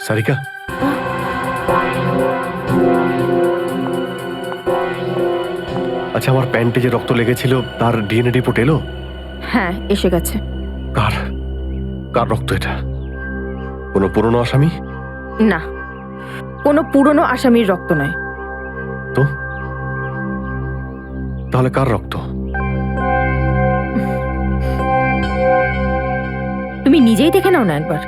সারিকা, আচ্ছা আমার প্যান্টে যে রক্ত লেগেছিল তার ডিএনএ রিপোর্ট এলো? হ্যাঁ, এসে গেছে। কার কার রক্ত এটা? কোনো পুরনো আসামি? না, কোনো পুরনো আসামির রক্ত নয়। তো তাহলে কার রক্ত? তুমি নিজেই দেখে নাও না একবার।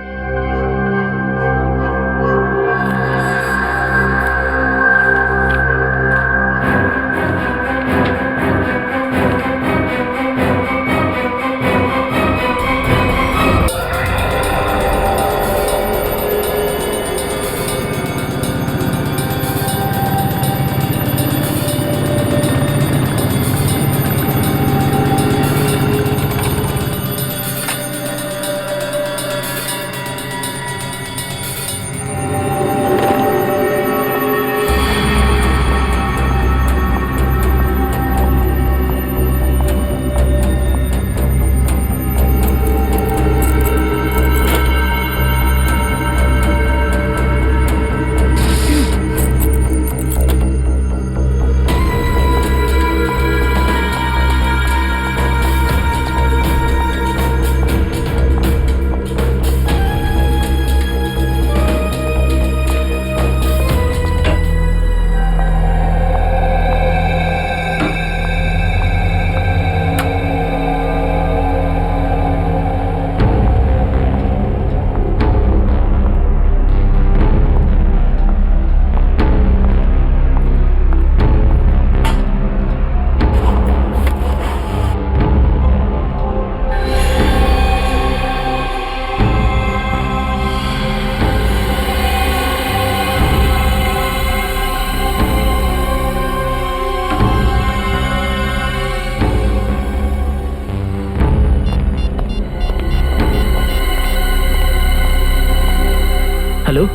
হ্যালো,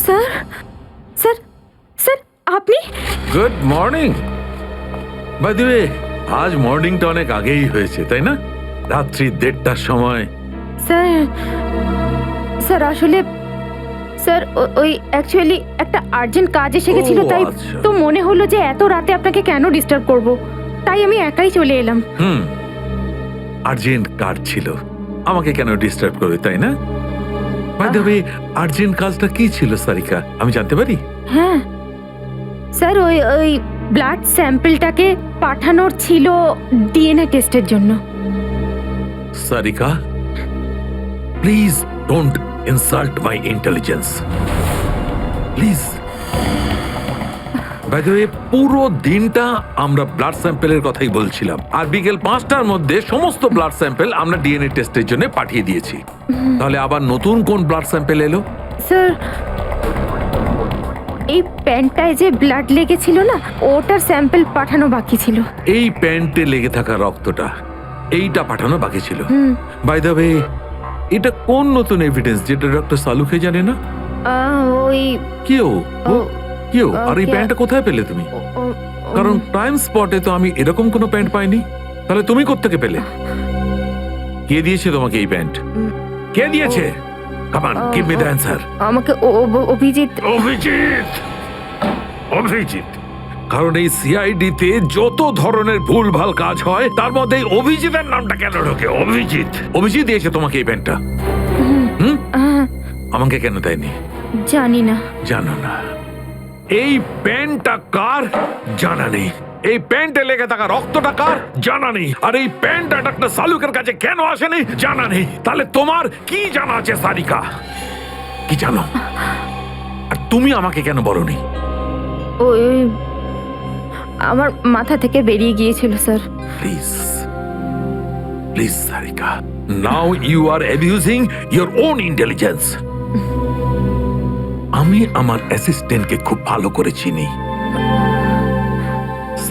স্যার, স্যার, স্যার, আপনি? Good morning. By the way, আজ মর্নিংটা অনেক আগেই হয়েছে তাই না? রাত্রি 1:30টার সময়। স্যার, স্যার আসলে স্যার ওই অ্যাকচুয়ালি একটা আর্জেন্ট কাজ এসে গেছিল, ও, তাই আচ্ছা। তো মনে হলো যে এত রাতে আপনাকে কেন ডিস্টার্ব করব, তাই আমি একাই চলে এলাম। আর্জেন্ট কাজ ছিল, আমাকে কেন ডিস্টার্ব করবে তাই না? বাই দ্য ওয়ে, আর্জেন্ট কাজটা কি ছিল সারিকা, আমি জানতে পারি? হ্যাঁ স্যার, ওই ওই ব্লাড স্যাম্পলটাকে পাঠানোর ছিল ডিএনএ টেস্টের জন্য। Sarika, please don't insult my intelligence, please. By the way, পুরো দিনটা আমরা ব্লাড স্যাম্পেলের কথাই বলছিলাম, আর বিকেল 5টার মধ্যে সমস্ত ব্লাড স্যাম্পেল আমরা ডিএনএ টেস্টের জন্য পাঠিয়ে দিয়েছি। তাহলে আবার নতুন কোন ব্লাড স্যাম্পেল এলো? স্যার, এই প্যান্টটায় যে ব্লাড লেগেছিল না, ওটার স্যাম্পল পাঠানো বাকি ছিল। এই প্যান্টে লেগে থাকা রক্তটা, এইটা পাঠানো বাকি ছিল। বাই দ্য ওয়ে, এটা কোন নতুন এভিডেন্স যেটা ডক্টর সালুকে জানে না? ওই কেউ ও- কেউ আর এই ওকে- প্যান্টটা কোথায় পেলে তুমি? ও- ও- কারণ টাইম স্পটে তো আমি এরকম কোনো প্যান্ট পাইনি। তাহলে তুমি কোত্থেকে পেলে? কে দিয়েছে তোমাকে এই প্যান্ট? কে দিয়েছে? Come on, give me the answer. আমাকে অভিজিৎ। অভিজিৎ, অভিজিৎ। কারণ এই সিআইডি তে যত ধরনের ভুলভাল কাজ হয় তার মধ্যে এই অভিজিতের নামটা কেন ঢোকে? অভিজিৎ, অভিজিৎ দিয়েছে তোমাকে এই প্যান্টটা। আমাকে কেন দেয়নি? জানি না। জানো না? এই প্যান্টটা কার জানা নেই, এই প্যান্টে লেগে থাকা রক্তটা কার জানা নেই, আর এই প্যান্টটা ডাক্তার সালুকের কাছে কেন আসেনি জানা নেই। তাহলে তোমার কি জানা আছে সারিকা? কি জানো? আর তুমি আমাকে কেন বলনি? ওই আমার মাথা থেকে বেরিয়ে গিয়েছিল sir. Please, please Sarika, now you are abusing your own intelligence. আমি আমার অ্যাসিস্ট্যান্টকে খুব ভালো করে চিনি।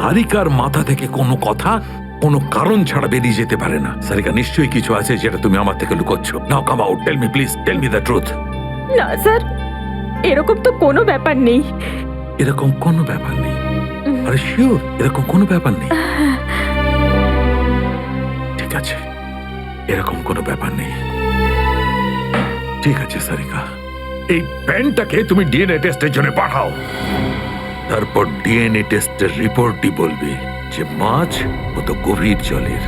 সারিকার মাথা থেকে কোনো কথা কোনো কারণ ছাড়া বেরিয়ে যেতে পারে না। সারিকা, নিশ্চয়ই কিছু আছে যেটা তুমি আমার থেকে লুকোচ্ছ। Now come out, tell me please, tell me the truth. না স্যার, এরকম তো কোনো ব্যাপার নেই। এরকম কোনো ব্যাপার নেই? আরে শিওর এরকম কোনো ব্যাপার নেই? ঠিক আছে, এরকম কোনো ব্যাপার নেই। ঠিক আছে সারিকা, এই প্যান্টটাকে তুমি ডিএনএ টেস্টের জন্য পাঠাও। তারপর ডিএনএ টেস্টের রিপোর্টই বলবে যে মাছ কত গভীর জলের।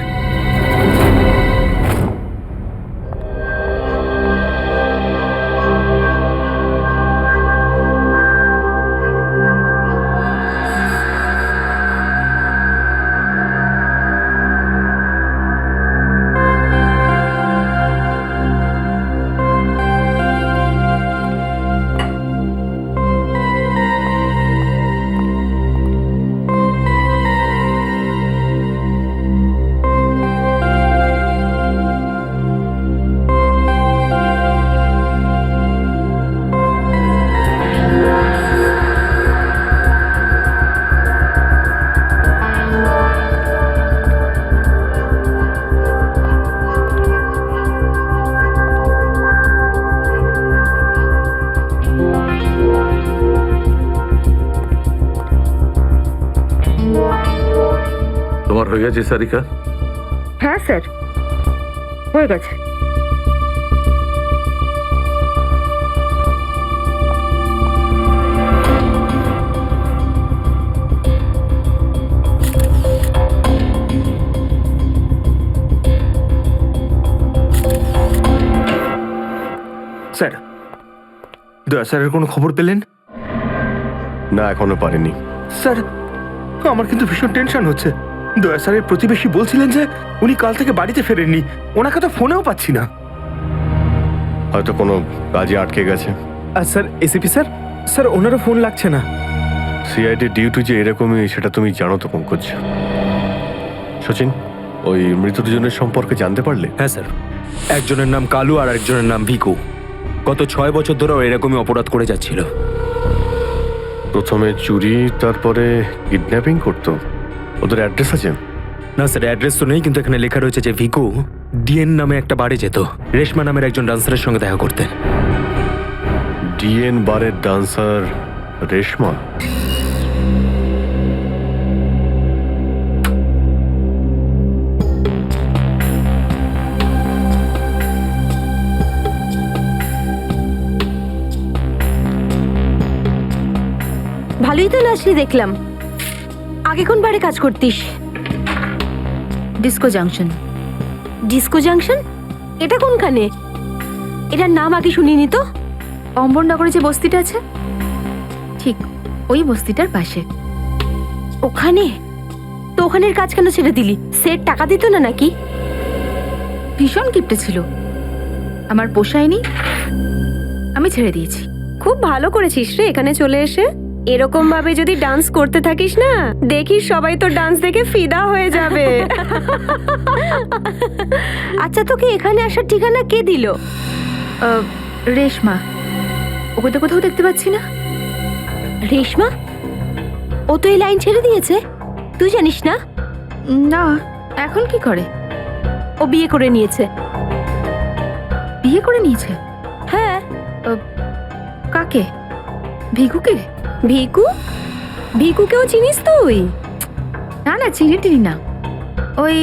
তোমার হয়ে গেছে সারিকা? হ্যাঁ স্যার, হয়ে গেছে। স্যার, দয়া স্যারের কোনো খবর পেলেন? না, এখনো পারিনি। স্যার, আমার কিন্তু ভীষণ টেনশন হচ্ছে। দয়া স্যারের প্রতিবেশী বলছিলেন যে উনি কাল থেকে বাড়িতে ফেরেননি। ওনাকে তো ফোনেও পাচ্ছি না। হয়তো কোনো কাজে আটকে গেছে। আর স্যার, এসিপি স্যার, স্যার ওনারও ফোন লাগছে না। সিআইডি ডিউটি যে এরকমই সেটা তুমি জানো তো পঙ্কজ। সচিন, ওই মৃত দুজনের সম্পর্কে জানতে পারলে? হ্যাঁ স্যার, একজনের নাম কালু আর একজনের নাম ভিকু। গত 6 বছর ধরে এরকমই অপরাধ করে যাচ্ছিল। প্রথমে চুরি, তারপরে কিডন্যাপিং করতো। ওদের অ্যাড্রেস আছে? না স্যার, অ্যাড্রেস তো নেই, কিন্তু এখানে লেখা রয়েছে যে ভিকু ডিএন নামে একটা বারে যেত রেশমা নামের একজন ডান্সারের সঙ্গে দেখা করতে। ডিএন বারের ডান্সার রেশমা? ভালোই তো লাশি দেখলাম। আগে কোন বারে কাজ করতিস? Disco junction. Disco junction? এটা কোনখানে? এটার নাম আগে শুনিনি তো। অম্বরনগরে যে বস্তিটা আছে, ঠিক ওই বস্তিটার পাশে। ওখানে? তো ওখানের কাজ কেন ছেড়ে দিলি? সেট টাকা দিত না নাকি? ভীষণ কিপটে ছিল, আমার পোষায়নি, আমি ছেড়ে দিয়েছি। খুব ভালো করেছিস রে এখানে চলে এসে। এরকম ভাবে যদি ডান্স করতে থাকিস না, দেখিস সবাই তোর ডান্স দেখে ফিদা হয়ে যাবে। আচ্ছা, তোকে এখানে আসার ঠিকানা কে দিল? রেশমা। ওকে তো কোথাও দেখতে পাচ্ছি না। রেশমা? ও তো এই লাইন ছেড়ে দিয়েছে, তুই জানিস না? না, এখন কি করে? ও বিয়ে করে নিয়েছে। বিয়ে করে নিয়েছে? হ্যাঁ। কাকে? ভিকুকে? ভিকু? ভিকুকেও চিনিস তুই? না না, চিনি না। ওই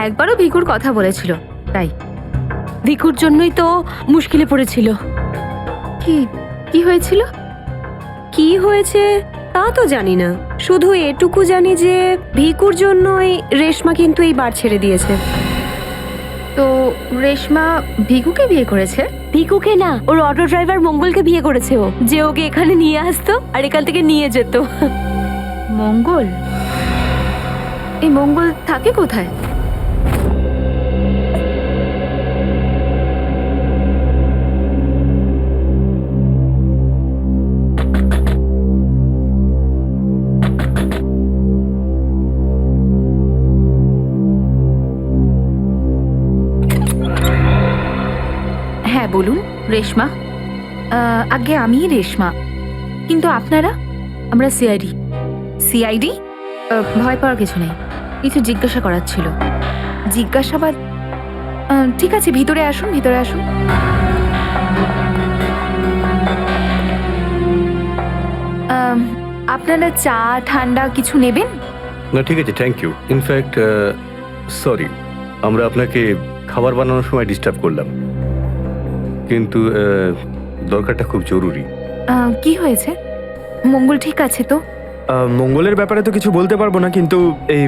একবারও ভিকুর কথা বলেছিল, তাই। ভিকুর জন্যই তো মুশকিলে পড়েছিল। কি কি হয়েছিল? কি হয়েছে তা তো জানি না, শুধু এটুকু জানি যে ভিকুর জন্যই রেশমা কিন্তু এই বার ছেড়ে দিয়েছে। তো রেশমা ভিকুকে বিয়ে করেছে? ভিকুকে না, ওর অটো ড্রাইভার মঙ্গলকে বিয়ে করেছে ও, যে ওকে এখানে নিয়ে আসতো আর এখান থেকে নিয়ে যেত। মঙ্গল? এই মঙ্গল থাকে কোথায়? হ্যাঁ বলুন। রেশমা? আগে আমি রেশমা, কিন্তু আপনারা? আমরা সিআইডি। সিআইডি? ভয় পাওয়ার কিছু নেই, কিছু জিজ্ঞাসা করার ছিল। জিজ্ঞাসাবাদ? ঠিক আছে, ভিতরে আসুন, ভিতরে আসুন। আপনারা চা ঠান্ডা কিছু নেবেন? না ঠিক আছে, থ্যাংক ইউ। ইনফ্যাক্ট সরি, আমরা আপনাকে খাবার বানানোর সময় ডিস্টার্ব করলাম, কিন্তু দরকারটা খুব জরুরি। কি হয়েছে? মঙ্গল ঠিক আছে তো? মঙ্গলের ব্যাপারে তো কিছু বলতে পারবো না, কিন্তু এই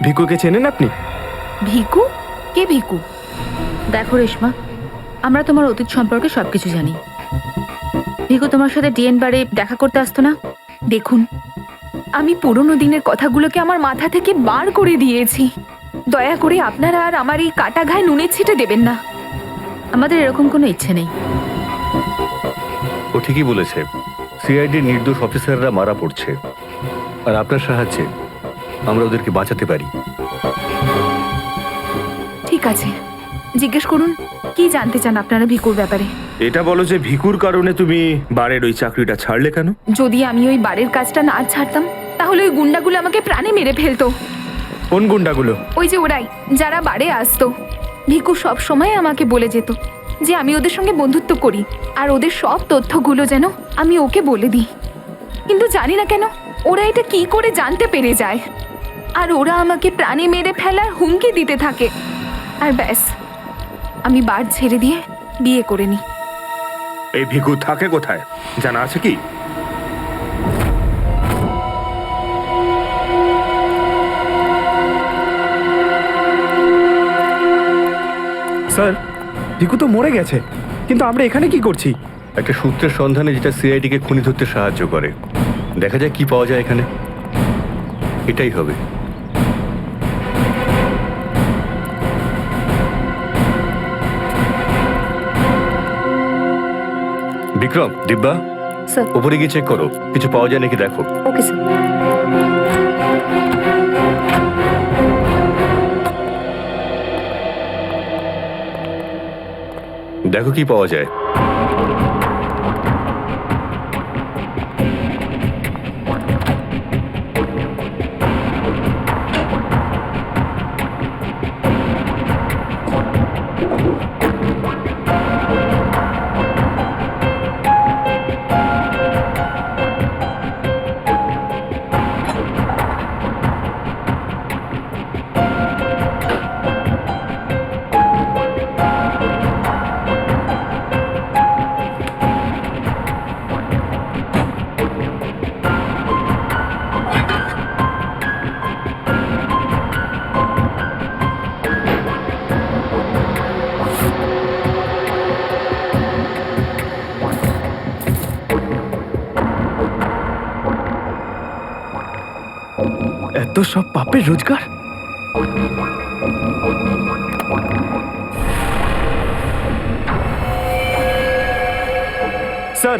ভিকুকে চেনেন আপনি? ভিকু? কে ভিকু? দেখো রেশমা, আমরা তোমার অতীত সম্পর্কে সবকিছু জানি। ভিকু তোমার সাথে ডিএন বারে দেখা করতে আসতো না? দেখুন, আমি পুরনো দিনের কথাগুলোকে আমার মাথা থেকে বার করে দিয়েছি। দয়া করে আপনারা আর আমার এই কাটা ঘায়ে নুনের ছিটে দেবেন না। আমাদের এরকম কোনো ইচ্ছে নেই। ও ঠিকই বলেছে, সিআইডির নির্দোষ অফিসাররা মারা পড়ছে, আর আপনার সাহায্যে আমরা ওদেরকে বাঁচাতে পারি। ঠিক আছে, জিজ্ঞেস করুন, কি জানতে চান আপনারা ভিকুর ব্যাপারে? এটা বলো যে ভিকুর কারণে তুমি বারের ওই চাকরিটা ছাড়লে কেন? যদি আমি ওই বাড়ির কাজটা না ছাড়তাম, তাহলে ওই গুন্ডাগুলো আমাকে প্রাণে মেরে ফেলতো। কোন গুন্ডাগুলো? ওই যে ওরাই, যারা বাড়ে আসতো। ভিকু সব সময় আমাকে বলে যেত যে আমি ওদের সঙ্গে বন্ধুত্ব করি, আর ওদের সব তথ্যগুলো যেন আমি ওকে বলে দিই। কিন্তু জানি না কেন ওরা এটা কি করে জানতে পেরে যায়, আর ওরা আমাকে প্রাণে মেরে ফেলার হুমকি দিতে থাকে। আর ব্যাস, আমি বার ছেড়ে দিয়ে বিয়ে করে নিই। এই ভিকু থাকে কোথায় জানা আছে কি? স্যার, ভিকু তো মরে গেছে, কিন্তু আমরা এখানে কি করছি? একটা সূত্রের সন্ধানে যেটা সিআইডিকে খুনি ধরতে সাহায্য করে। দেখা যায় কি পাওয়া যায় এখানে। এটাই হবে। বিক্রম, দিব্যা, স্যার। উপরে গিয়ে চেক করো, কিছু পাওয়া যায় নাকি দেখো। Okay sir. দেখো কি পাওয়া যায়। এত সব পাপের রোজগার? স্যার,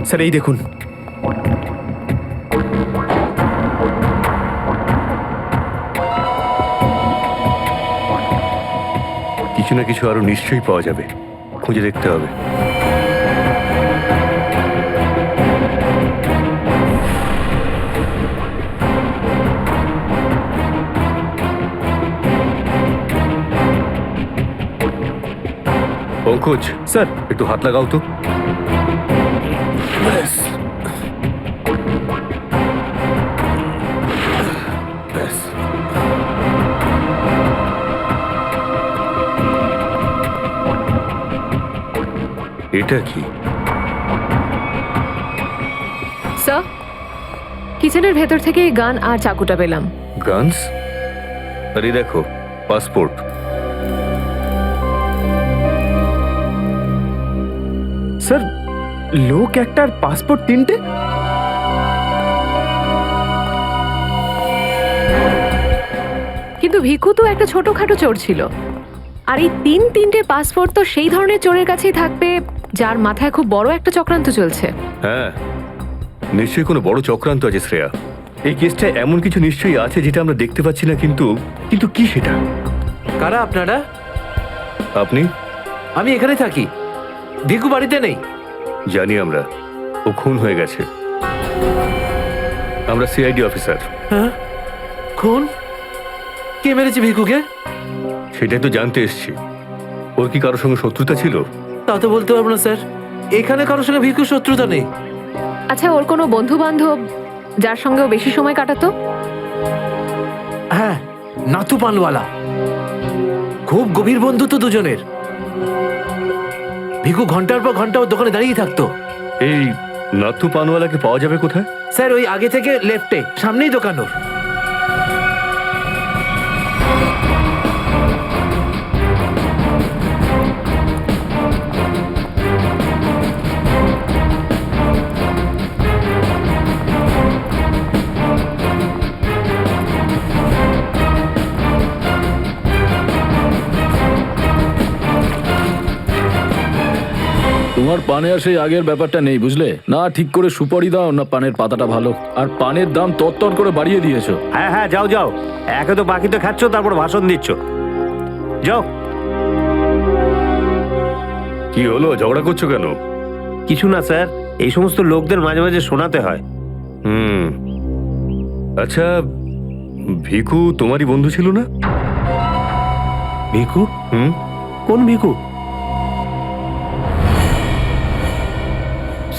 স্যার এই দেখুন। কিছু না কিছু আরো নিশ্চয়ই পাওয়া যাবে, খুঁজে দেখতে হবে। পঙ্কজ, স্যার, একটু হাত লাগাও তো। ব্যাস। ব্যাস। এটা কি? স্যার, কিচেনের ভেতর থেকে গান আর চাকুটা পেলাম। গানস? আরে দেখো, পাসপোর্ট। স্যার, লোক একটার পাসপোর্ট তিনটে? কিন্তু ভিকু তো একটা ছোটখাটো চোর ছিল, আর এই তিনটে পাসপোর্ট তো সেই ধরনের চোরের কাছেই থাকবে যার মাথায় খুব বড় একটা চক্রান্ত চলছে। হ্যাঁ, নিশ্চয়ই কোনো বড় চক্রান্ত আছে শ্রেয়া। এই কেসটা এমন কিছু নিশ্চয়ই আছে যেটা আমরা দেখতে পাচ্ছি না, কিন্তু কি সেটা? কারা আপনারা? আপনি? আমি এখানে থাকি, ভিকু বাড়িতে নেই। জানি আমরা, ও খুন হয়ে গেছে। আমরা সিআইডি অফিসার। হ্যাঁ খুন? কে মেরেছে ভিকুকে? সেটাই তো জানতে এসেছি। ওর কি কারোর সঙ্গে শত্রুতা ছিল? তা তো বলতে পারবো না স্যার, এখানে কারোর সঙ্গে ভিকুর শত্রুতা নেই। আচ্ছা, ওর কোনো বন্ধু বান্ধব যার সঙ্গে ও বেশি সময় কাটাতো? হ্যাঁ, নাতু পানওয়ালা। খুব গভীর বন্ধুত্ব দুজনের। ভিকু ঘন্টার পর ঘন্টা ওর দোকানে দাঁড়িয়ে থাকতো। এই নাথু পানওয়ালাকে পাওয়া যাবে কোথায়? স্যার ওই আগে থেকে লেফটে, সামনেই দোকান ওর। তোমার পানে আর সেই আগের ব্যাপারটা নেই, বুঝলে না? ঠিক করে সুপারি দাও না পানের পাতাটা ভালো, আর পানের দাম তরতর করে বাড়িয়ে দিয়েছো। হ্যাঁ হ্যাঁ, যাও যাও, একে তো বাকি তো খাচ্ছ, তারপর ভাষণ দিচ্ছ। যাও। কি হলো, ঝগড়া করছো কেন? কিছু না স্যার, এই সমস্ত লোকদের মাঝে মাঝে শোনাতে হয়। আচ্ছা, ভিকু তোমারই বন্ধু ছিল না? ভিকু? হুম। কোন ভিকু?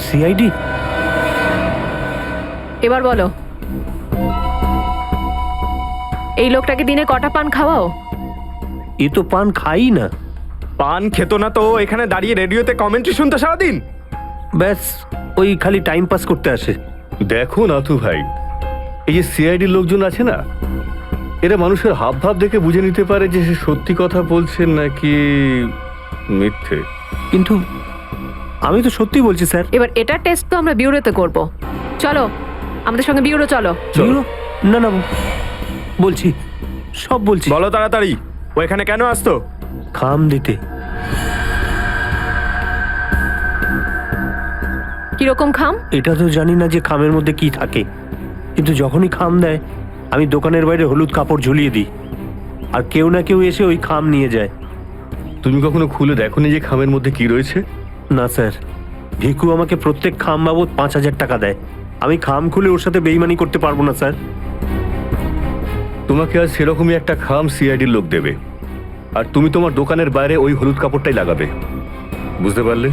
সিআইডি? এবার বলো, এই লোকটাকে দিনে কটা পান খাওয়াও? এ তো পান খাই না। পান খেত না তো এখানে দাঁড়িয়ে রেডিওতে কমেন্ট্রি শুনতো সারাদিন। ব্যাস, ওই খালি টাইম পাস করতে আসে। দেখো নাথু ভাই, এই যে সিআইডি লোকজন আছে না, এরা মানুষের হাব ভাব দেখে বুঝে নিতে পারে যে সে সত্যি কথা বলছে নাকি মিথ্যে। কিন্তু আমি তো সত্যি বলছি স্যার। এবার এটার টেস্ট তো আমরা বিউরোতে করব। চলো আমাদের সঙ্গে বিউরো চলো। চলো। না না, বলছি, সব বলছি। বলো তাড়াতাড়ি, ও এখানে কেন আসতো? খাম দিতে। কিরকম খাম? এটা তো জানি না যে খামের মধ্যে কি থাকে, কিন্তু যখনই খাম দেয় আমি দোকানের বাইরে হলুদ কাপড় ঝুলিয়ে দিই, আর কেউ না কেউ এসে ওই খাম নিয়ে যায়। তুমি কখনো খুলে দেখোনি যে খামের মধ্যে কি রয়েছে? না স্যার, ভিকু আমাকে প্রত্যেক খাম বাবদ 5,000 টাকা দেয়। আমি খাম খুলে ওর সাথে বেইমানি করতে পারবো না স্যার। তোমাকে আজ সেরকমই একটা খাম সিআইডির লোক দেবে, আর তুমি তোমার দোকানের বাইরে ওই হলুদ কাপড়টাই লাগাবে। বুঝতে পারলে?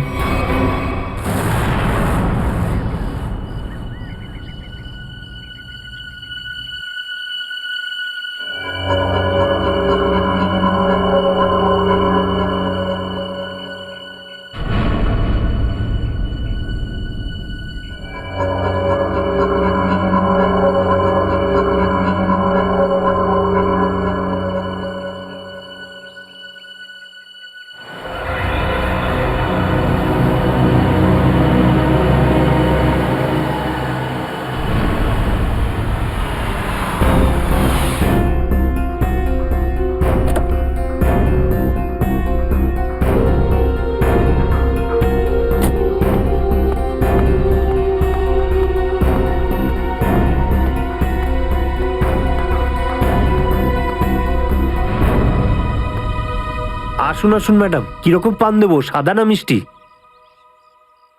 আসুন আসুন ম্যাডাম, কিরকম পান দেবো, সাদা না মিষ্টি?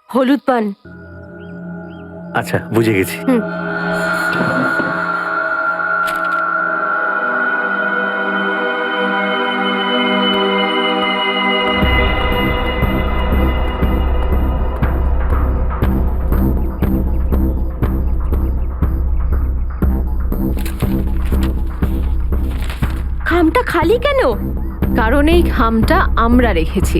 হলুদ পান। আচ্ছা, বুঝে গেছি। খামটা খালি কেন? কারণ এই খামটা আমরা রেখেছি।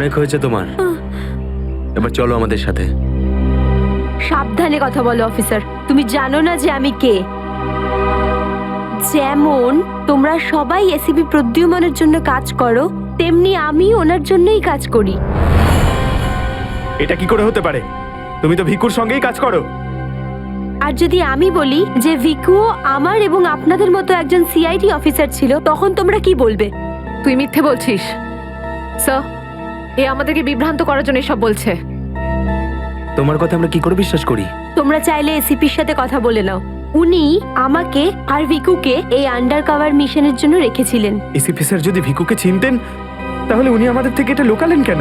অনেক হয়েছে তোমার, এবার চলো আমাদের সাথে। সাবধানে কথা বলো অফিসার, তুমি জানো না যে আমি কে। যেমন তোমরা সবাই এসিপি প্রদ্যুম্নের জন্য কাজ করো, তেমনি আমি ওনার জন্যই কাজ করি। এটা কি করে হতে পারে? তুমি তো ভিকুর সঙ্গেই কাজ করো। আর যদি আমি বলি যে ভিকুও আমার এবং আপনাদের মতো একজন সিআইডি অফিসার ছিল, তখন তোমরা কি বলবে? তুই মিথ্যে বলছিস স্যার। এ আমাদেরকে বিভ্রান্ত করার জন্য এসব বলছে। তোমার কথা আমরা কি করে বিশ্বাস করি? তোমরা চাইলে এসিপির সাথে কথা বলে নাও। উনি আমাকে আর ভিকুকে এই আন্ডার কভার মিশনের জন্য রেখেছিলেন। এসিপি স্যার যদি ভিকুকে চিনতেন তাহলে উনি আমাদের থেকে এটা লুকালেন কেন?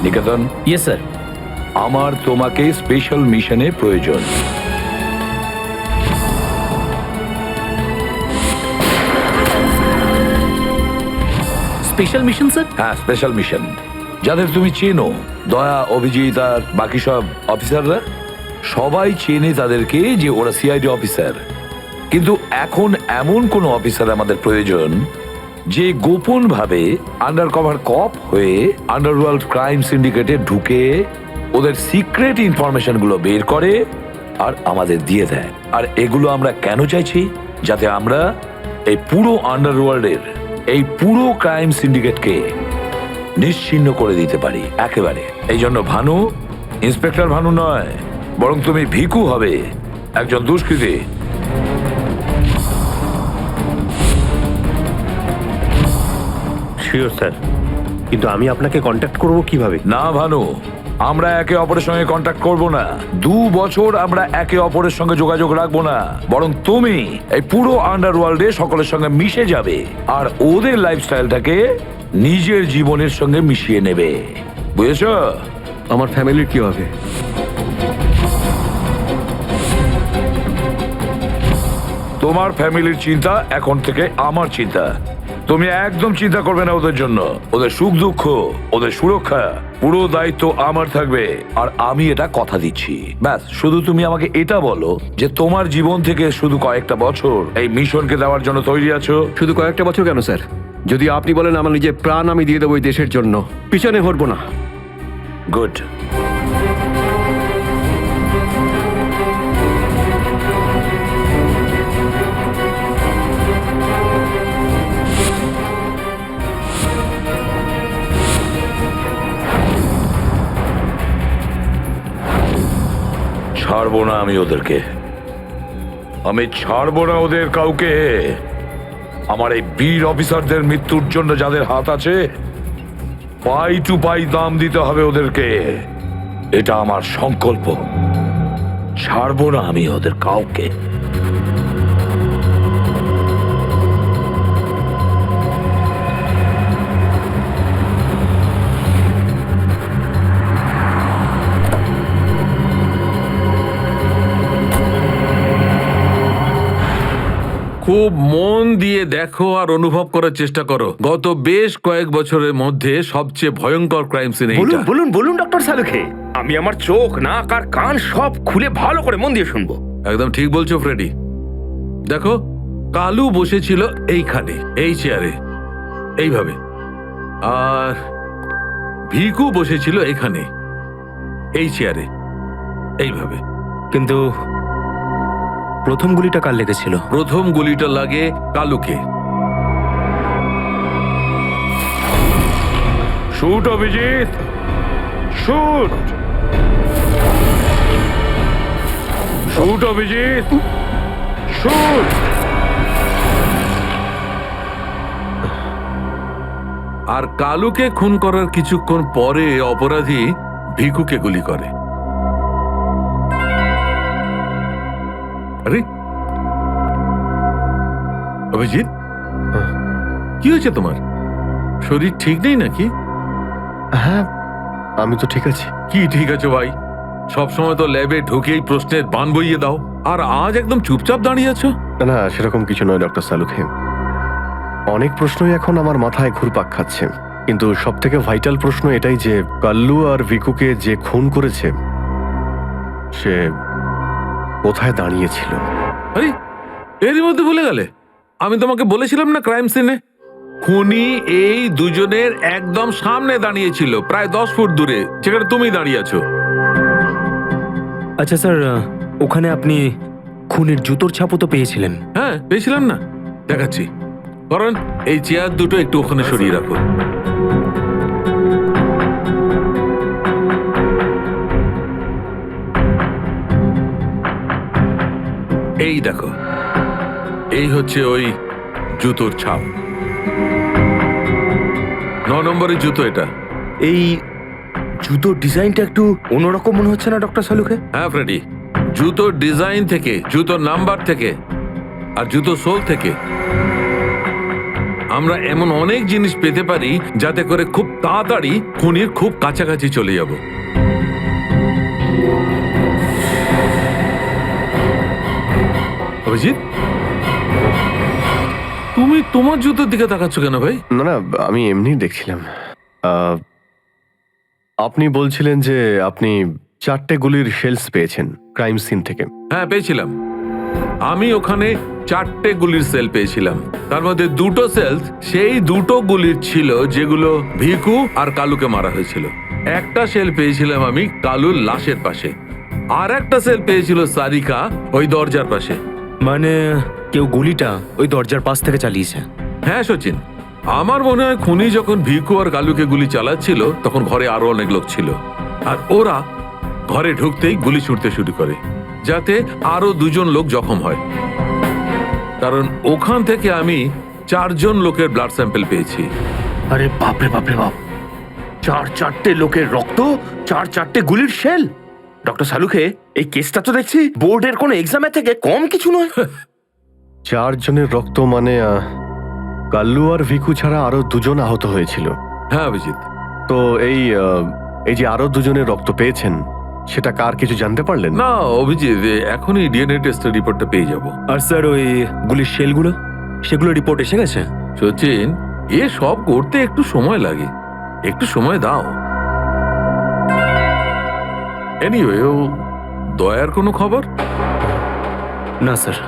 নিকেতন, ইয়েস স্যার। আমার তোমাকে স্পেশাল মিশনে প্রয়োজন। Special mission sir? হ্যাঁ, স্পেশাল মিশন। যাদের তুমি চেনো, দয়া, অভিজিৎ আর বাকি সব অফিসাররা, সবাই চেনে তাদেরকে যে ওরা সিআইডি অফিসার। কিন্তু এখন এমন কোন অফিসার আমাদের প্রয়োজন যে গোপন ভাবে আন্ডার কভার কপ হয়ে আন্ডারওয়ার্ল্ড ক্রাইম সিন্ডিকেটে ঢুকে ওদের সিক্রেট ইনফরমেশন গুলো বের করে আর আমাদের দিয়ে দেয়। আর এগুলো আমরা কেন চাইছি? যাতে আমরা এই পুরো আন্ডারওয়ার্ল্ডের এই পুরো ক্রাইম সিন্ডিকেটকে নিশ্চিহ্ন করে দিতে পারি একেবারে। এই জন্য ভানু ইন্সপেক্টর ভানু নয়, বরং তুমি ভিকু হবে, একজন দুষ্কৃতী। শিওর স্যার, কিন্তু আমি আপনাকে কন্ট্যাক্ট করব কিভাবে? না ভানু, আমরা একে অপরের সঙ্গে কন্ট্যাক্ট করব না। 2 বছর আমরা একে অপরের সঙ্গে যোগাযোগ রাখবো না, বরং তুমি এই পুরো আন্ডারওয়ার্ল্ডে সকলের সঙ্গে মিশে যাবে আর ওদের লাইফস্টাইলটাকে নিজের জীবনের সঙ্গে মিশিয়ে নেবে। বুঝেছ? আমার ফ্যামিলির কি হবে? তোমার ফ্যামিলির চিন্তা এখন থেকে আমার চিন্তা। তুমি একদম চিন্তা করবে না ওদের জন্য। ওদের সুখ দুঃখ, ওদের সুরক্ষা, পুরো দায়িত্ব আমার থাকবে। আর আমি এটা কথা দিচ্ছি। ব্যাস, শুধু তুমি আমাকে এটা বলো যে তোমার জীবন থেকে শুধু কয়েকটা বছর এই মিশনকে দেওয়ার জন্য তৈরি আছো। শুধু কয়েকটা বছর কেন স্যার? যদি আপনি বলেন আমার নিজের প্রাণ আমি দিয়ে দেবো এই দেশের জন্য, পিছনে হটবো না। গুড। ছাড়বো না আমি ওদেরকে, আমি ছাড়বো না ওদের কাউকে। আমার এই বীর অফিসারদের মৃত্যুর জন্য যাদের হাত আছে, পাই টু পাই দাম দিতে হবে ওদেরকে। এটা আমার সংকল্প। ছাড়বো না আমি ওদের কাউকে। খুব মন দিয়ে দেখো আর অনুভব করার চেষ্টা করো। গত বেশ কয়েক বছরের মধ্যে সবচেয়ে ভয়ঙ্কর ক্রাইম সিন এইটা। বলুন বলুন বলুন ডক্টর সালুখে, আমি আমার চোখ, নাক আর কান সব খুলে ভালো করে মন দিয়ে শুনবো। একদম ঠিক বলছো ফ্রেডি। দেখো, কালু বসেছিল এইখানে, এই চেয়ারে, এইভাবে। আর ভিকু বসেছিল এখানে, এই চেয়ারে, এইভাবে। কিন্তু প্রথম গুলিটা কার লেগেছিল? প্রথম গুলিটা লাগে কালুকে। Shoot Abhijit, shoot. Shoot Abhijit, shoot. আর কালুকে খুন করার কিছুক্ষণ পরে অপরাধী ভিকুকে গুলি করে। আরে অভিজিৎ, কি হয়েছে তোমার? শরীর ঠিক নেই নাকি? হ্যাঁ, আমি তো ঠিক আছি। কি ঠিক আছে ভাই? সবসময় তো ল্যাবে ঢুকেই প্রশ্নের বান বইয়ে দাও, আর আজ একদম চুপচাপ দাঁড়িয়ে আছো। না, সেরকম কিছু নয় ডক্টর সালুখে। অনেক প্রশ্নই এখন আমার মাথায় ঘুরপাক খাচ্ছে, কিন্তু সব থেকে ভাইটাল প্রশ্ন এটাই যে কাল্লু আর ভিকুকে যে খুন করেছে সে কোথায় দাঁড়িয়েছিল? আরে এরই মধ্যে ভুলে গেলে? আমি তোমাকে বলেছিলাম না ক্রাইম সিনে খুনি এই দুজনের একদম সামনে দাঁড়িয়েছিল, প্রায় 10 ফুট দূরে, যেখানে তুমি দাঁড়িয়ে আছো। আচ্ছা স্যার, ওখানে আপনি খুনির জুতোর ছাপও তো পেয়েছিলেন। হ্যাঁ পেয়েছিলাম না, দেখাচ্ছি। কারণ এই চেয়ার দুটো একটু ওখানে সরিয়ে রাখো। এই দেখো, এই হচ্ছে ওই জুতোর ছাপ। 9 নম্বরের জুতো এটা। এই জুতোর ডিজাইনটা একটু অন্যরকম মনে হচ্ছে না ডক্টর সালুকে? হ্যাঁ ফ্রেডি, জুতোর ডিজাইন থেকে, জুতোর নাম্বার থেকে, আর জুতো সোল থেকে আমরা এমন অনেক জিনিস পেতে পারি যাতে করে খুব তাড়াতাড়ি খুনির খুব কাছাকাছি চলে যাব। অভিজিৎ, তুমি তোমার জুতোর দিকে তাকাচ্ছ কেন ভাই? না না, আমি এমনি দেখছিলাম। আপনি বলছিলেন যে আপনি 4টে গুলির শেলস পেয়েছেন ক্রাইম সিন থেকে। হ্যাঁ পেয়েছিলাম। আমি ওখানে 4টে গুলির সেল পেয়েছিলাম। তার মধ্যে 2টো সেল সেই 2টো গুলির ছিল যেগুলো ভিকু আর কালুকে মারা হয়েছিল। একটা সেল পেয়েছিলাম আমি কালুর লাশের পাশে, আর একটা সেল পেয়েছিল সারিকা ওই দরজার পাশে। মানে কেউ গুলিটা ওই দরজার পাশ থেকে চালিয়েছে? হ্যাঁ সচিন, আমার মনে হয় খুনি যখন ভিকু আর কালুকে গুলি চালাচ্ছিল তখন ঘরে আরো অনেক লোক ছিল, আর ওরা ঘরে ঢুকতেই গুলি ছুটতে শুরু করে যাতে আরো 2জন লোক জখম হয়। কারণ ওখান থেকে আমি 4জন লোকের ব্লাড স্যাম্পল পেয়েছি। আরে বাপরে বাপরে বাপ, 4টে লোকের রক্ত, 4টে গুলির শেল। ডক্টর সালুকে, এই কেসটা তো দেখছি বোর্ডের কোনো এক্সামের থেকে কম কিছু নয়। 4 জনের রক্ত মানে কাল্লু আর ভিকু ছাড়া আরো 2জন আহত হয়েছিল। হ্যাঁ অভিজিৎ। তো এই যে আরো 2জনের রক্ত পেয়েছেন, সেটা কার কিছু জানতে পারলেন? না অভিজিৎ, এখনই ডিএনএ টেস্টের রিপোর্টটা পেয়ে যাব। আর স্যার ওই গুলির শেলগুলো, সেগুলো রিপোর্ট এসে গেছে? সচিন, এ সব করতে একটু সময় লাগে, একটু সময় দাও। এনিওয়ে, ও দয়ার কোনো খবর? না স্যার,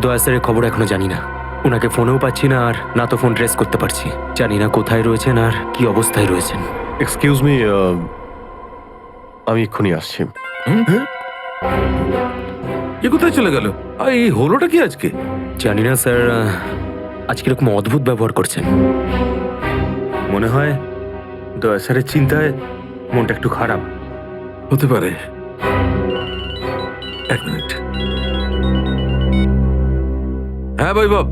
দয়া স্যারের খবর এখনো জানি না। ওনাকে ফোনেও পাচ্ছি না, আর না তো ফোন ট্রেস করতে পারছি। জানি না কোথায় রয়েছেন আর কি অবস্থায় রয়েছেন। এক্সকিউজ মি, আমি এক্ষুনি আসছি। এ কোথায় চলে গেল? আর এই হলোটা কি আজকে? জানি না স্যার, আজকে এরকম অদ্ভুত ব্যবহার করছেন। মনে হয় দয়া স্যারের চিন্তায় মনটা একটু খারাপ। হতে পারে। 1 মিনিট। হ্যাঁ বৈভব,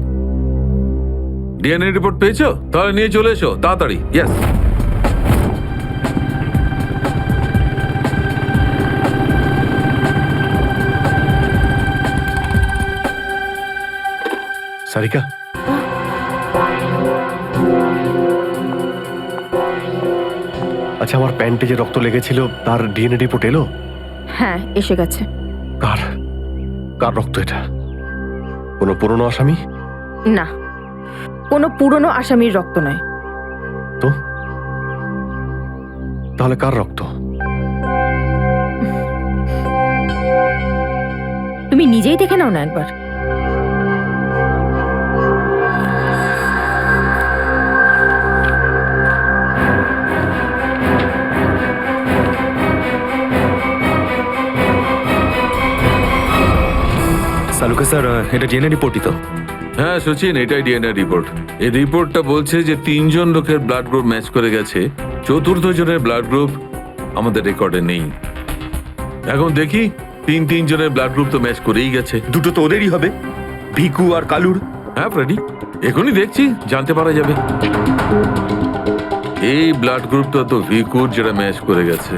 ডিএনএ রিপোর্ট পেয়েছো? তাহলে নিয়ে চলে এসো তাড়াতাড়ি। ইয়েস। সারিকা, আচ্ছা, আমার প্যান্টে যে রক্ত লেগেছিল তার ডিএনএ রিপোর্ট এলো? হ্যাঁ এসে গেছে। কার কার রক্ত এটা? কোনো পুরনো আসামি? না, কোনো পুরনো আসামির রক্ত নয়। তো তাহলে কার রক্ত? তুমি নিজেই দেখে নাও না একবার। সালুকে স্যার, এটা ডিএনএ রিপোর্টই তো? হ্যাঁ সচিন, এটাই ডিএনএ রিপোর্ট। এই রিপোর্টটা বলছে যে 3জন লোকের ব্লাড গ্রুপ ম্যাচ করে গেছে, 4র্থ জনের ব্লাড গ্রুপ আমাদের রেকর্ডে নেই। এখন দেখি, 3 জনের ব্লাড গ্রুপ তো ম্যাচ করেই গেছে। 2টো তো ওদেরই হবে, ভিকু আর কালুর। হ্যাঁ ফ্রেডি, এখনই দেখছি, জানতে পারা যাবে। এই ব্লাড গ্রুপটা তো ভিকুর, যেটা ম্যাচ করে গেছে,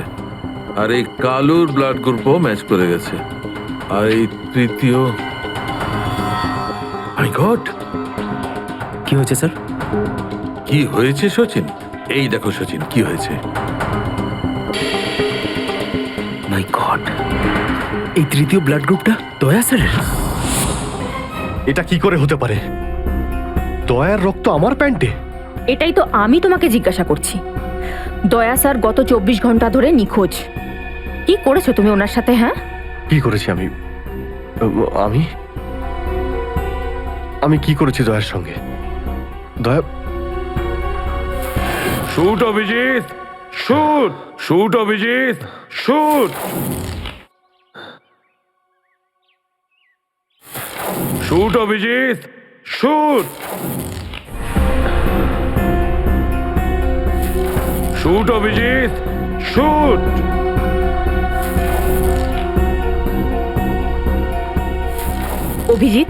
আর এই কালুর ব্লাড গ্রুপও ম্যাচ করে গেছে, আর এই তৃতীয়। মাই গড, কি হয়েছে স্যার? কি হয়েছে সচিন? এই দেখো সচিন, কি হয়েছে। মাই গড, এই তৃতীয় ব্লাড গ্রুপটা দয়া স্যারের? এটা কি করে হতে পারে? দয়ার রক্ত আমার প্যান্টে? এটাই তো আমি তোমাকে জিজ্ঞাসা করছি। দয়া স্যার গত 24 ঘন্টা ধরে নিখোঁজ। কি করেছো তুমি ওনার সাথে? হ্যাঁ, কি করেছি আমি? আমি আমি কি করেছি দয়ার সঙ্গে? দয়া shoot Abhijit, shoot, shoot Abhijit, shoot, shoot Abhijit, shoot, shoot Abhijit, shoot. Abhijit,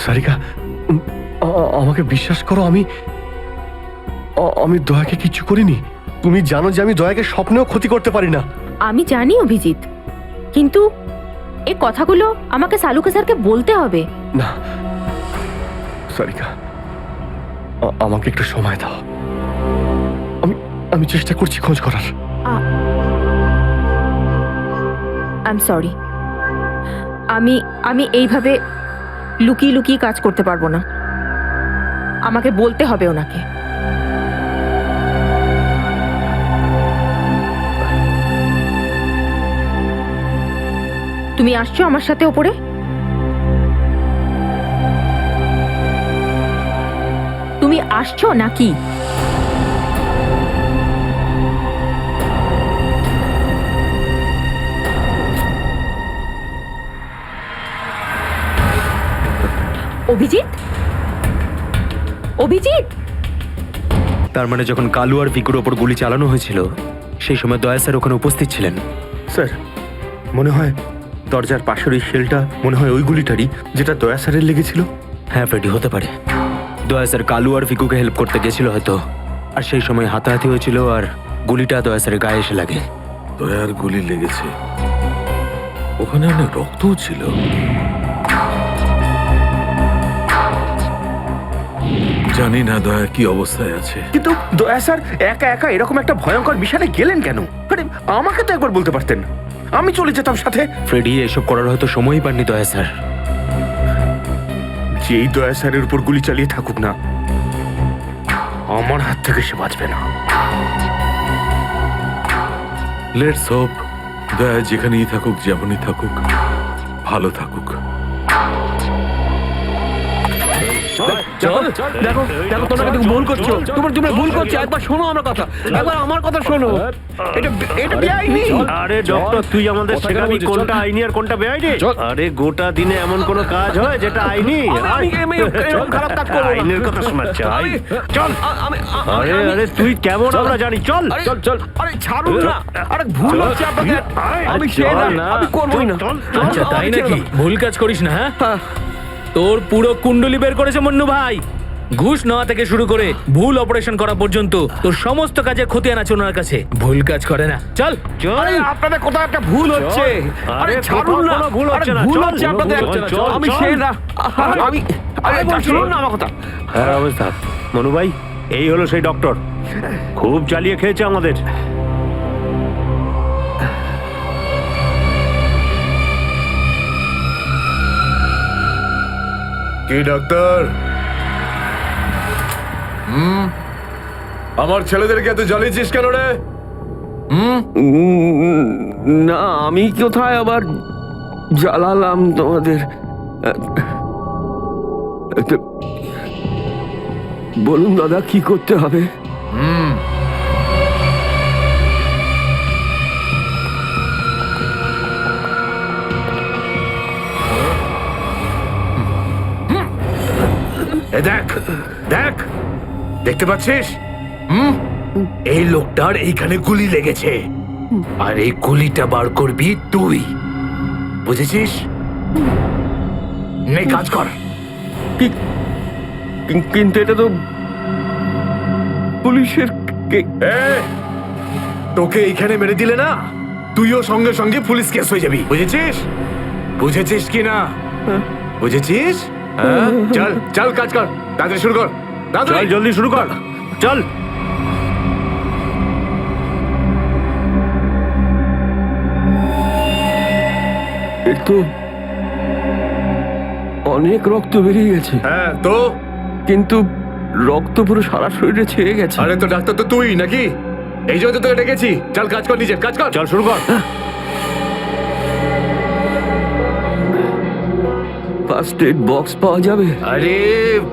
Sarika, আমাকে বিশ্বাস করো, আমি দয়াকে কিচ্ছু করিনি। তুমি জানো যে আমি দয়াকে স্বপ্নেও ক্ষতি করতে পারি না। আমি জানি অভিজিৎ, কিন্তু এই কথাগুলো আমাকে সালুকে স্যারকে বলতে হবে। না সারিকা, আমাকে একটু সময় দাও। আমি চেষ্টা করছি খোঁজ করার। আই এম সরি, আমি এইভাবে লুকিয়ে লুকিয়ে কাজ করতে পারবো না। আমাকে বলতে হবে ওনাকে। তুমি আসছো আমার সাথে ওপরে? তুমি আসছো নাকি? অভিজিৎ, অভিজিৎ, তার মানে যখন কালু আর ভিকুর ওপর গুলি চালানো হয়েছিল সেই সময় দয়া স্যার ওখানে উপস্থিত ছিলেন। স্যার, মনে হয় দরজার পাশের ওই শেলটা মনে হয় ওই গুলিটারই যেটা দয়া স্যারের লেগেছিল। হ্যাঁ ফ্রেডি, হতে পারে। দয়া স্যার কালু আর ভিকুকে হেল্প করতে গেছিল হয়তো, আর সেই সময় হাতাহাতি হয়েছিল আর গুলিটা দয়া স্যারের গায়ে এসে লাগে। দয়ার গুলি লেগেছে, ওখানে অনেক রক্তও ছিল। জানি না দয়া কি অবস্থায় আছে। কিন্তু দয়া স্যার একা একা এরকম একটা ভয়ঙ্কর বিষয়ে গেলেন কেন? আরে আমাকে তো একবার বলতে পারতেন, আমি চলে যেতাম সাথে। ফ্রেডি, এসব করার হয়তো সময়ই পাননি দয়া স্যার। যেই দয়া স্যারের উপর গুলি চালিয়ে থাকুক না, আমার হাত থেকে সে বাঁচবে না। লেটস হোপ দয়া যেখানেই থাকুক, যেমনই থাকুক, ভালো থাকুক। দেখো দেখো, তোমরা কিন্তু ভুল করছো। তোমরা ভুল করছো। একবার শোনো আমার কথা, একবার আমার কথা শোনো। এটা বেআইনি। আরে ডক্টর, তুই আমাদের শেখাবি কোনটা আইনি আর কোনটা বেআইনি? আরে গোটা দিনে এমন কোন কাজ হয় যেটা আইনি? এরকম খারাপ কাজ করবো না। আইনের কথা শোনাচ্ছে। চল। আরে আরে তুই কেমন আমরা জানি। চল চল চল। আরে ছাড়ুন না। আরে ভুল হচ্ছে আপনাদের। আমি সেই না, আমি করবই না। আচ্ছা তাই নাকি? ভুল কাজ করিস না। হ্যাঁ, তোর পুরো কুণ্ডলি বের করেছে মন্নু ভাই। ঘুষ নেওয়া থেকে শুরু করে ভুল অপারেশন করা পর্যন্ত তোর সমস্ত কাজে খতিয়ান আছে ওনার কাছে। ভুল কাজ করে না। চল। আরে আপনাদের কোথাও একটা ভুল হচ্ছে। আরে ছাড়ুন না। ভুল হচ্ছে না। ভুল হচ্ছে আপনাদের। আমি সেই না। আরে শুনুন না আমার কথা। হ্যাঁ অবস্থা মনু ভাই, এই হলো সেই ডক্টর, খুব চালিয়ে খেয়েছে আমাদের। কি ডাক্তার? আমার ছেলেদেরকে এত জ্বালিয়েছিস কেন রে? না, আমি কোথায় আবার জ্বালালাম তোমাদের? বলুন দাদা, কি করতে হবে? দেখ দেখ, দেখতে পাচ্ছিস? এই লোকটার এইখানে গুলি লেগেছে, আর এই গুলিটা বার করবি তুই, বুঝেছিস? নে কাজ কর। কিন্তু এটা তো পুলিশের। তোকে এইখানে মেরে দিলে না, তুইও সঙ্গে সঙ্গে পুলিশ কেস হয়ে যাবি, বুঝেছিস? বুঝেছিস কি না? বুঝেছিস? চল চল, কাজ কর, তাড়াতাড়ি শুরু কর। চল জলদি শুরু কর, চল। তো অনেক রক্ত বেরিয়ে গেছে। হ্যাঁ তো? কিন্তু রক্ত পুরো সারা শরীরে ছেয়ে গেছে। আরে তো ডাক্তার তো তুই নাকি? এই জন্য তো তোকে ডেকেছি। চল কাজ কর, নিজের কাজ কর। চল শুরু কর। ফার্স্ট এড বক্স পাওয়া যাবে? আরে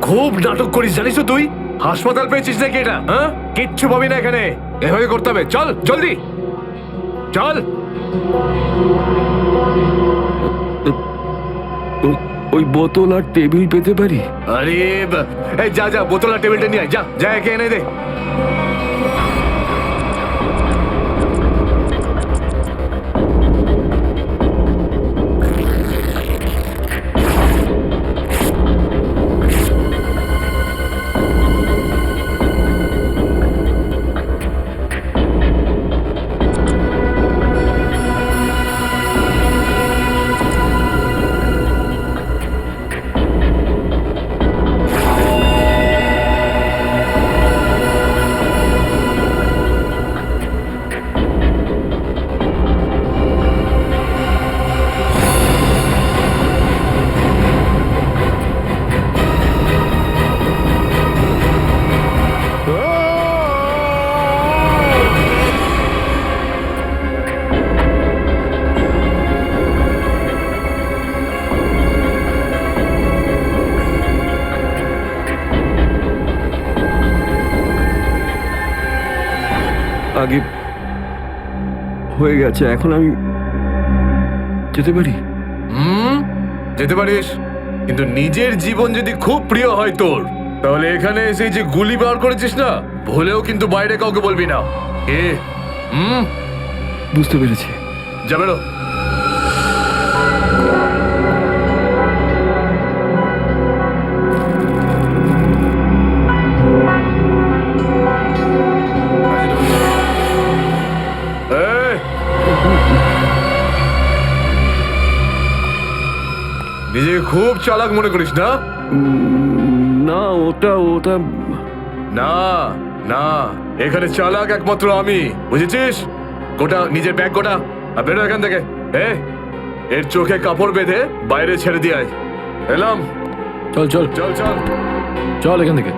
খুব নাটক করিস জানিস তো তুই? হাসপাতাল পেয়েছিস নাকি এটা? হ্যাঁ, কিচ্ছু পাবি না এখানে। এভাবে করতে হবে। চল জলদি চল। ওই বোতল আর টেবিল পেতে পারি? আরে এই যা যা, বোতল আর টেবিলটা নিয়ে আয়, যা যা, একে এনে দে। আগে হয়ে গেছে, এখন আমি যেতে পারি? যেতে পারিস, কিন্তু নিজের জীবন যদি খুব প্রিয় হয় তোর, তাহলে এখানে এসে যে গুলি বার করেছিস না, ভুলেও কিন্তু বাইরে কাউকে বলবি না। এ বুঝতে পেরেছি। যাবে না। নিজেকে খুব চালাক মনে করিস না? না, ওটা না না, এখানে চালাক একমাত্র আমি, বুঝেছিস? গোটা নিজের ব্যাগ গোটা আর বেরো এখান থেকে। এর চোখে কাপড় বেঁধে বাইরে ছেড়ে দিয়ে আয়। এলাম। চল চল চল চল চল এখান থেকে।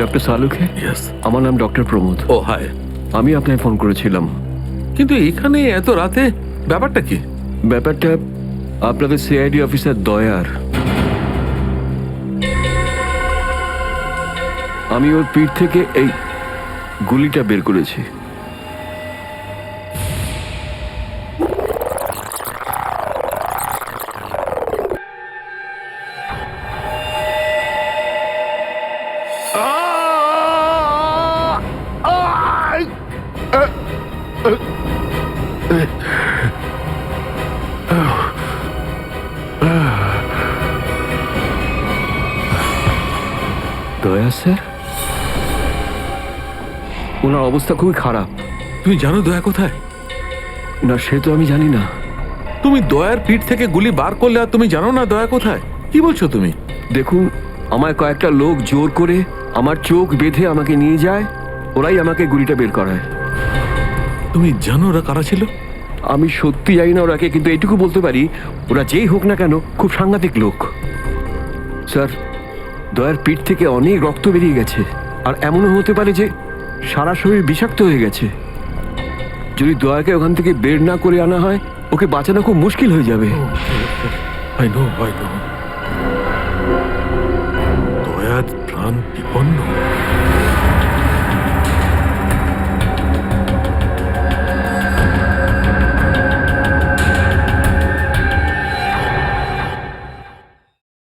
ডক্টর সালুখে? ইয়েস। আমার নাম ডক্টর প্রমোদ। ও হাই। আমি আপনাকে ফোন করেছিলাম। কিন্তু এখানে এত রাতে ব্যাপারটা কি? ব্যাপারটা আপনাদের সিআইডি অফিসার দয়ার। আমি ওর পিঠ থেকে এই গুলিটা বের করেছি। দয়া স্যার, ওনার অবস্থা খুবই খারাপ। তুমি জানো দয়া কোথায়? না, সে তো আমি জানি না। তুমি দয়ার পিঠ থেকে গুলি বার করলে আর তুমি জানো না দয়া কোথায়? কি বলছো তুমি? দেখুন, আমায় কয়েকটা লোক জোর করে আমার চোখ বেঁধে আমাকে নিয়ে যায়, ওরাই আমাকে গুলিটা বের করায়। তুমি জানো ওরা কারা ছিল? আমি সত্যি জানি না ওরাকে, কিন্তু এইটুকু বলতে পারি ওরা যেই হোক না কেন খুব সাংঘাতিক লোক। স্যার, দয়ার পিঠ থেকে অনেক রক্ত বেরিয়ে গেছে, আর এমনও হতে পারে যে সারা শরীর বিষাক্ত হয়ে গেছে। যদি দয়াকে ওখান থেকে বের না করে আনা হয়, ওকে বাঁচানো খুব মুশকিল হয়ে যাবে। I know. দয়ার প্রাণ বিপন্ন।